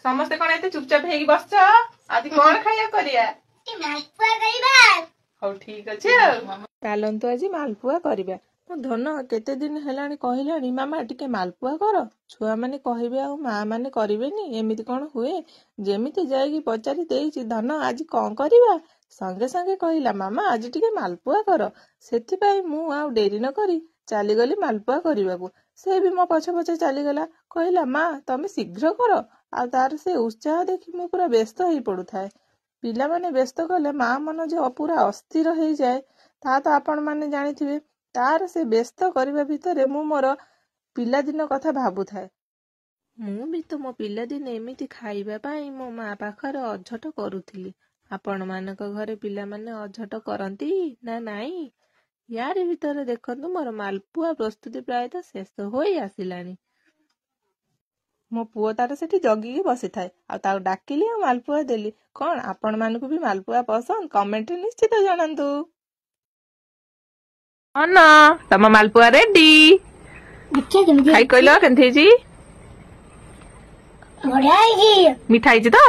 ସମସ୍ତେ କଣ ଏତେ ଚୁପଚାପ ହେଇକି ବସିଛ? ଆଜି କଣ ଖାଇବା କରିବା? ହଉ ଠିକ ଅଛି ଆଉ ଚାଲନ୍ତୁ ଆଜି ମାଲପୁଆ କରିବା। ମୋ ଧନ କେତେ ଦିନ ହେଲାଣି କହିଲାଣି ମାମା ଟିକେ ମାଲପୁଆ କର। ଛୁଆମାନେ କହିବେ ଆଉ ମା ମାନେ କରିବେନି, ଏମିତି କଣ ହୁଏ? ଯେମିତି ଯାଇକି ପଚାରି ଦେଇଛି ଧନ ଆଜି କଣ କରିବା, ସଙ୍ଗେ ସଙ୍ଗେ କହିଲା ମାମା ଆଜି ଟିକେ ମାଲପୁଆ କର। ସେଥିପାଇଁ ମୁଁ ଆଉ ଡେରି ନ କରି ଚାଲିଗଲି ମାଲପୁଆ କରିବାକୁ। ସେ ବି ମୋ ପଛେ ପଛେ ଚାଲିଗଲା, କହିଲା ମା ତମେ ଶୀଘ୍ର କର। ଆଉ ତାର ସେ ଉତ୍ସାହ ଦେଖି ମୁଁ ପୁରା ବ୍ୟସ୍ତ ହେଇ ପଡୁଥାଏ। ପିଲାମାନେ ବ୍ୟସ୍ତ କଲେ ମା ମନ ଯେ ପୁରା ଅସ୍ଥିର ହେଇଯାଏ ତା ତ ଆପଣ ମାନେ ଜାଣିଥିବେ। ତାର ସେ ବ୍ୟସ୍ତ କରିବା ଭିତରେ ମୁଁ ମୋର ପିଲାଦିନ କଥା ଭାବୁଥାଏ। ମୁଁ ବି ତ ମୋ ପିଲାଦିନେ ଏମିତି ଖାଇବା ପାଇଁ ମୋ ମା ପାଖରେ ଅଝଟ କରୁଥିଲି। ଆପଣ ମାନଙ୍କ ଘରେ ପିଲାମାନେ ଅଝଟ କରନ୍ତି ନା ନାଇଁ? ୟାରି ଭିତରେ ଦେଖନ୍ତୁ ମୋର ମାଲପୁଆ ପ୍ରସ୍ତୁତି ପ୍ରାୟତଃ ଶେଷ ହୋଇ ଆସିଲାଣି। ମୋ ପୁଅ ତାର ସେଠି ଜଗିକି ବସିଥାଏ, ଆଉ ତାକୁ ଡାକିଲି ଆଉ ମାଲପୁଆ ଦେଲି। କଣ ଆପଣ ମାନଙ୍କୁ ବି ମାଲପୁଆ ପସନ୍ଦ? କମେଣ୍ଟରେ ନିଶ୍ଚିତ ଜଣାନ୍ତୁ। ନା ତମ ମାଲପୁଆ ରେଡି। ଖାଇ କହିଲ କେମିତି ହେଇଛି? ମିଠା ହେଇଛି ତ?